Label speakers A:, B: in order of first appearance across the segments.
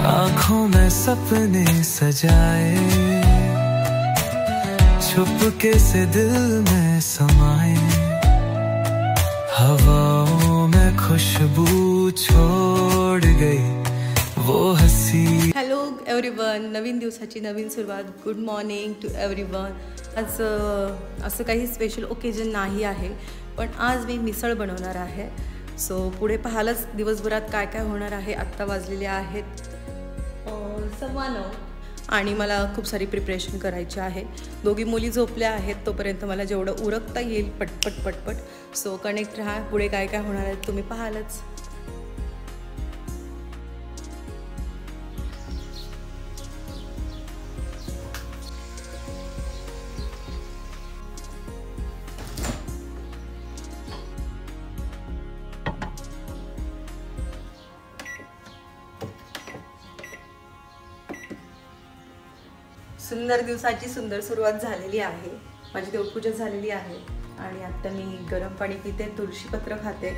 A: आँखों में सपने सजाए, चुपके से दिल में समाए, हवाओं में खुशबू छोड़ गई वो हंसी।
B: हॅलो एव्हरीवन, नवीन दिवसाची नवीन सुरुवात. Good morning to everyone. आज असं काही स्पेशल ओकेजन नाही आहे, पण आज मी मिसळ बनवणार आहे. सो पुढे पाहालच दिवसभरात काय काय होणार आहे. आत्ता वाजलेले आहेत 9:15 आणि मला खूप सारी प्रिपरेशन करायची आहे. दोघी मुली झोपल्या आहेत, तोपर्यंत मला जेवढं उरकता येईल पटपट पटपट. सो कनेक्ट राहा, पुढे काय काय होणार आहे तुम्ही पाहालच. सुंदर दिवसाची सुंदर सुरुवात झालेली आहे. माझी देवपूजा झालेली आहे आणि आता मी गरम पाणी पिते, तुळशीपत्र खाते.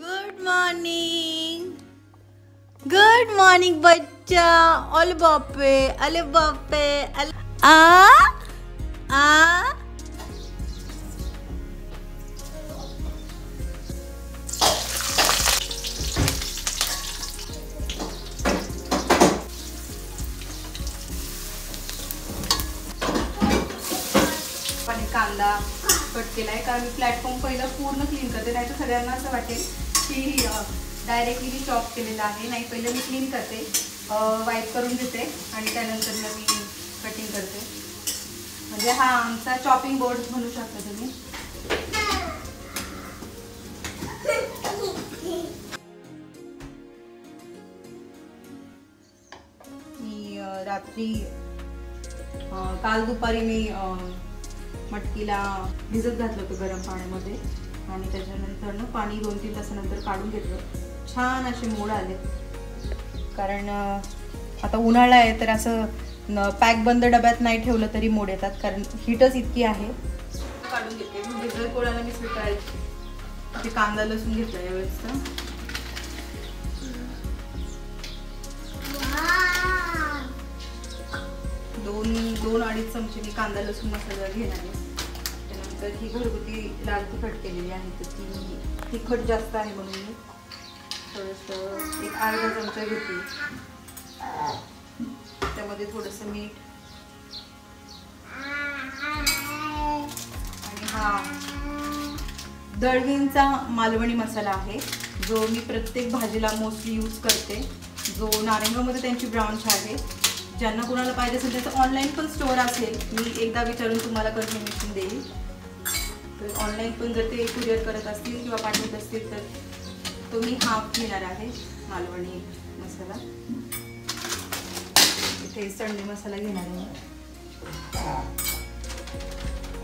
B: गुड मॉर्निंग, गुड मॉर्निंग बच्चा. अले बापे, अले बापे, आ आ कांदा कट केलाय, कारण मी प्लॅटफॉर्म पहिलं पूर्ण क्लीन करते. नाही तर सगळ्यांना असं वाटेल की डायरेक्टली मी चॉप केलेला आहे. नाही, पहिलं मी क्लीन करते, वाईप करून घेते आणि त्यानंतर मी कटिंग करते. म्हणजे हा आमचा चॉपिंग बोर्ड म्हणू शकता तुम्ही. मी रात्री काल दुपारी मी मटकीला भिजत घातलं होतं गरम पाण्यामध्ये आणि त्याच्यानंतर पाणी 2-3 तासानंतर काढून घेतलं. छान असे मोड आले, कारण आता उन्हाळा आहे तर असं पॅक बंद डब्यात नाही ठेवलं तरी मोड येतात, कारण हीटच इतकी आहे. काढून घेते. म्हणजे जर कोणाला मी सुटायची कांदा लसूण घेतला यावेळेस. दोन 2-2.5 चमचे मी कांदा लसूण मसाला घेणार आहे. त्यानंतर ही घरगुती लाल तिखट केलेली आहे, तर ती तिखट जास्त आहे म्हणून मी थोडंसं एक अर्धा चमचा घेते. त्यामध्ये थोडंसं मीठ आणि हा दळवींचा मालवणी मसाला आहे, जो मी प्रत्येक भाजीला मोस्टली यूज करते. जो नारंगामध्ये त्यांची ब्रांच आहे. ज्यांना कोणाला पाहिजे असेल त्याचं ऑनलाईन पण स्टोअर असेल, मी एकदा विचारून तुम्हाला कन्फर्मेशन देईल. तर ऑनलाईन पण जर ते कुरिअर करत असतील किंवा पाठवत असतील तर तो मी हाफ घेणार आहे मालवणी मसाला. इथे संडे मसाला घेणार आहे,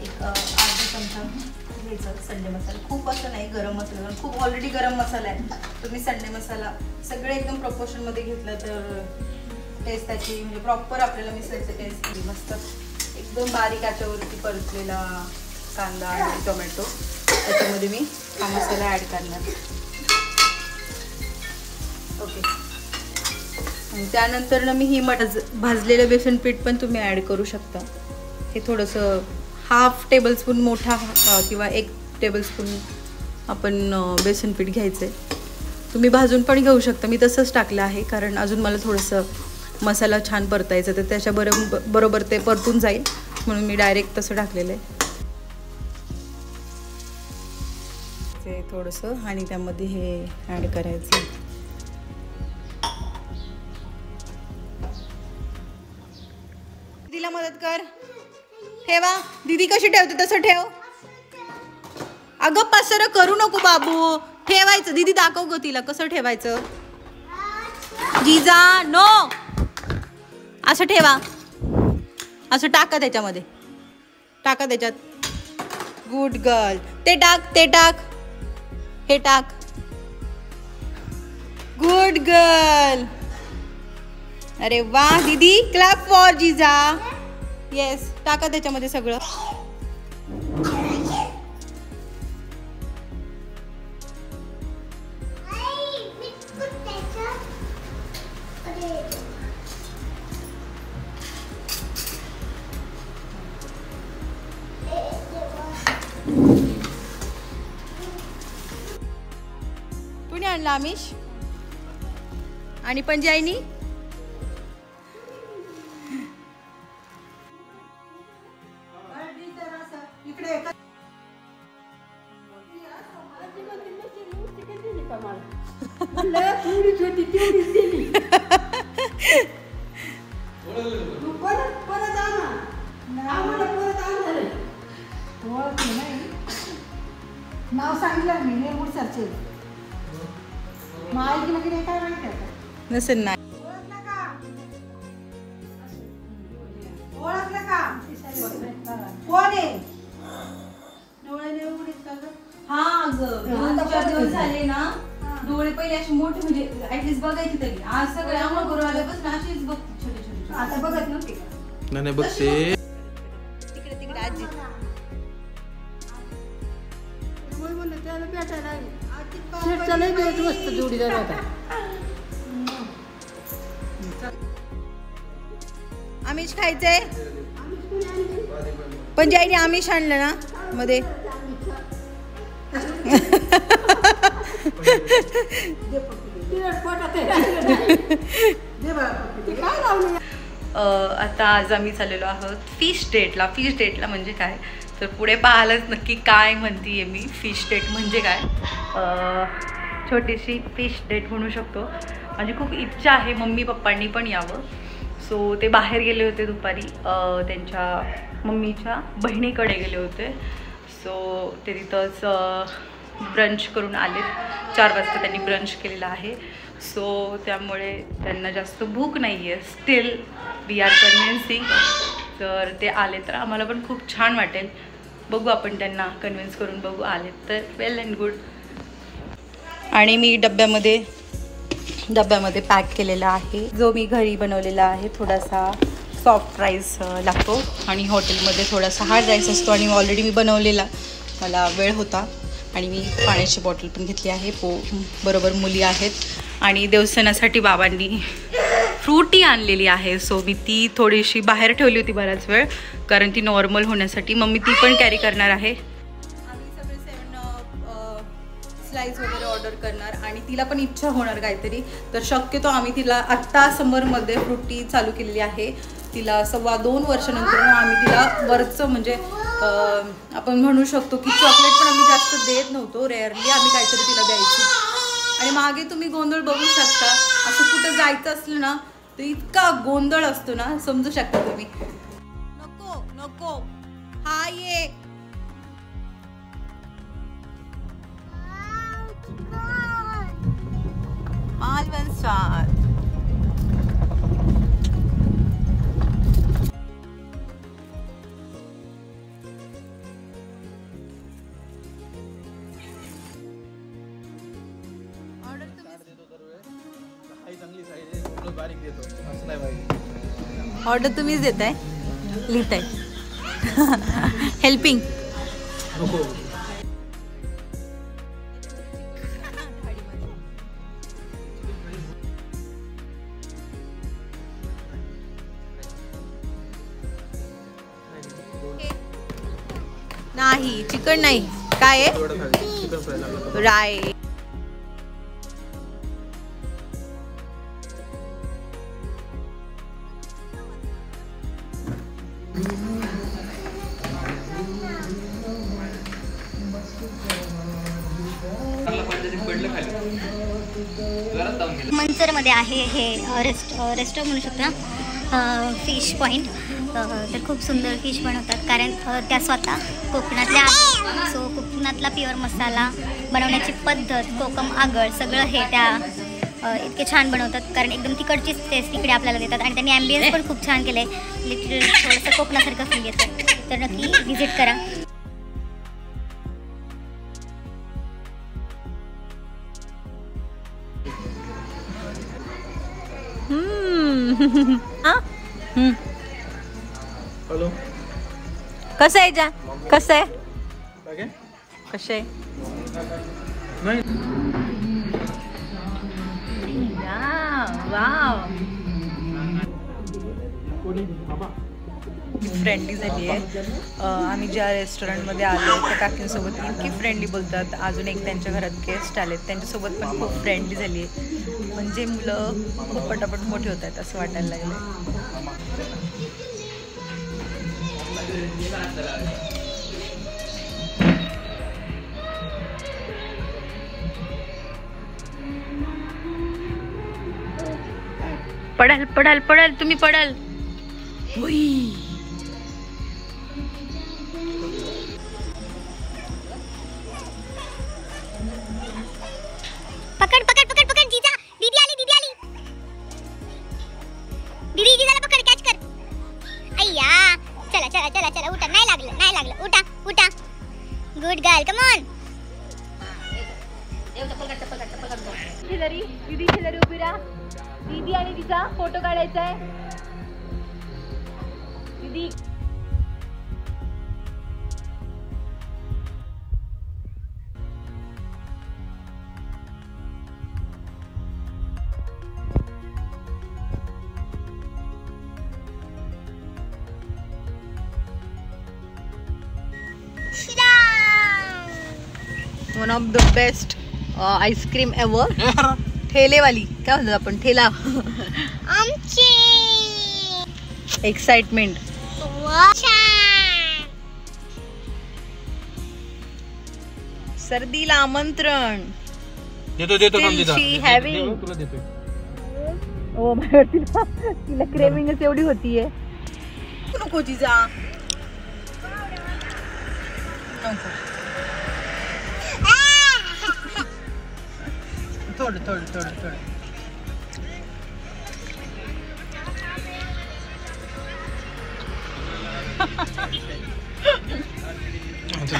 B: एक अर्धा चमचा घ्यायचा संडे मसाला. खूप असं नाही, गरम मसाला खूप ऑलरेडी गरम मसाला आहे. तुम्ही संडे मसाला सगळे एकदम प्रपोर्शनमध्ये घेतलं तर टेस्ट त्याची म्हणजे प्रॉपर आपल्याला मिसळची टेस्ट केली. मस्त एकदम बारीक याच्यावरती परतलेला कांदा आणि टोमॅटो, त्याच्यामध्ये मी हा मसाला ॲड करणार. ओके. आणि त्यानंतर ना मी ही भाजलेलं बेसन पीठ पण तुम्ही ॲड करू शकता. हे थोडंसं 1/2 टेबलस्पून मोठा किंवा 1 टेबलस्पून आपण बेसन पीठ घ्यायचं आहे. तुम्ही भाजून पण घेऊ शकता. मी तसंच टाकलं आहे, कारण अजून मला थोडंसं मसाला छान परतायचं, तर त्याच्या बरोबर ते परतून जाईल म्हणून मी डायरेक्ट तसं टाकलेलं आहे ते थोडंसं. आणि त्यामध्ये हे ॲड करायचं. दीदीला मदत कर. ठेवा, दीदी कशी ठेवते तसं ठेव. अगं पसर करू नको बाबू, ठेवायचं. दीदी दाखव गो तिला कसं ठेवायचं. जिजा नो, असं ठेवा. असं टाका त्याच्यामध्ये, टाका त्याच्यात. Good girl. ते टाक, ते टाक, हे टाक. Good girl. अरे वा दीदी, क्लॅप फॉर जिजा. येस, टाका त्याच्यामध्ये सगळं. कुणी आणला आमिष आणि पंजाईनी?
C: नाव सांगितलं मी नेमूड सरचे माहिती की नाही काय माहिती
B: नसेल नाही.
C: ओळखलं का कोण आहे? डोळे नेमूड
B: हा अगं 2-4 दिवस झाले ना, डोळे पहिले असे मोठे म्हणजे ऍटलीस्ट बघायची तरी. आज सगळे आंघोळ करून आल्यापासून अशीच बघते छोटे छोटे.
C: आता बघत नव्हते का?
A: नाही बघते.
B: तिकडे तिकडे आजी.
C: त्याला भेटायला वस्तू जोडीदार होता.
B: आमिष खायचंय. पंजाईने आमिष आणलं ना मध्ये. आता आज आम्ही चाललेलो आहोत फिश डेटला. फिश डेटला म्हणजे काय तर पुढे पाहायलाच नक्की काय म्हणतीये मी. फिश डेट म्हणजे काय, छोटीशी फिश डेट म्हणू शकतो. माझी खूप इच्छा आहे मम्मी पप्पांनी पण यावं. सो ते बाहेर गेले होते दुपारी, त्यांच्या मम्मीच्या बहिणीकडे गेले होते. सो ते तिथंच ब्रंच करून आले. 4 वाजता त्यांनी ब्रंच केलेला आहे. सो त्यामुळे त्यांना जास्त भूक नाही आहे. Still we are convincing. तर ते आले तर आम्हाला पण खूप छान वाटेल. बघू आपण त्यांना कन्व्हिन्स करून बघू. आले तर वेल अँड गुड. आणि मी डब्यामध्ये पॅक केलेला आहे, जो मी घरी बनवलेला आहे. थोडासा सॉफ्ट राईस लागतो आणि हॉटेलमध्ये थोडासा हार्ड राईस असतो. आणि ऑलरेडी मी बनवलेला, मला वेळ होता. आणि मी पाण्याची बॉटल पण घेतली आहे. बरोबर मुली आहेत. आणि देवस्थानासाठी बाबांनी फ्रूटी आणलेली आहे. सो मी ती थोडीशी बाहेर ठेवली होती बराच वेळ, कारण ती नॉर्मल होण्यासाठी. मम्मी ती पण कॅरी करणार आहे. आम्ही सगळे 7 स्लाइस वगैरे ऑर्डर करणार. आणि तिला पण इच्छा होणार काहीतरी. तर शक्यतो आम्ही तिला आत्ता समरमध्ये फ्रूटी चालू केलेली आहे. तिला 2.25 वर्षानंतर आम्ही तिला वरचं म्हणजे आपण म्हणू शकतो की चॉकलेट पण आम्ही जास्त देत नव्हतो. रेअरली आम्ही काहीतरी तिला द्यायची. आणि मागे तुम्ही गोंधळ बघू शकता. असं कुठं जायचं असलं ना तर इतका गोंधळ असतो ना, समजू शकता तुम्ही. नको नको हा ये. मालवण ऑर्डर तुम्हीच देताय, लिहिताय. हेल्पिंग. नाही चिकन नाही. काय आहे? राय.
D: मंचरमध्ये आहे हे रेस्टॉरंट म्हणू शकता, फिश पॉईंट. तर खूप सुंदर फिश बनवतात, कारण त्या स्वतः कोकणातल्या आहेत. सो कोकणातला प्युअर मसाला बनवण्याची पद्धत, कोकम आगळ सगळं हे त्या इतके छान बनवतात, कारण एकदम तिकडचीच टेस्ट इकडे आपल्याला देतात. आणि त्यांनी ॲम्बियन्स पण खूप छान केलं आहे, लिटरल थोडंसं कोकणासारखं फील येतं. तर नक्की व्हिजिट करा.
E: हॅलो
B: कसं आहे जा कसं आहे कसं आहे वाव फ्रेंडली झाली आहे. आम्ही ज्या रेस्टॉरंटमध्ये आलो त्या काकींसोबत इतकी फ्रेंडली बोलतात. अजून एक त्यांच्या घरात गेस्ट आलेत त्यांच्यासोबत पण खूप फ्रेंडली झाली आहे. म्हणजे मुलं खूप पटापट मोठे होत आहेत असं वाटायला लागलं. पडाल पडाल पडाल तुम्ही पडाल.
D: पकड पकड पकड पकड जीजा दीदी आली दीदी जीजाला पकड कॅच कर. अय्या चला चला चला चला उठा नाही लागलं उठा उठा गुड गर्ल कम ऑन.
B: शेजारी दीदी शेजारी उभी राहा. दीदी आणि तिचा फोटो काढायचा आहे. दीदी one of the best ice cream ever. ठेलेवाली काय म्हणतो आपण ठेला.
D: आमची
B: एक्साइटमेंट. सर्दीला आमंत्रण.
E: देतो
B: ओ माय तिला क्रेविंगच एवढी होतीये. नको जिजा थोडं थोडं थोडं थोडं.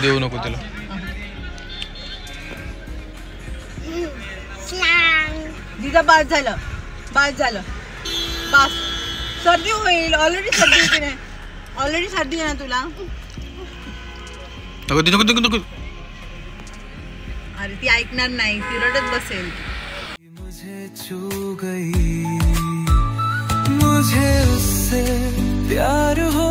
E: देऊ नको त्याला.
B: जिजा बाद झालं बास. सर्दी होईल. ऑलरेडी सर्दी होती नाही. ऑलरेडी सर्दी आहे ना तुला.
E: नको.
B: अरे ती ऐकणार नाही. ती रडत बसेल.
A: मुझे छू गई मुझे उससे प्यार हो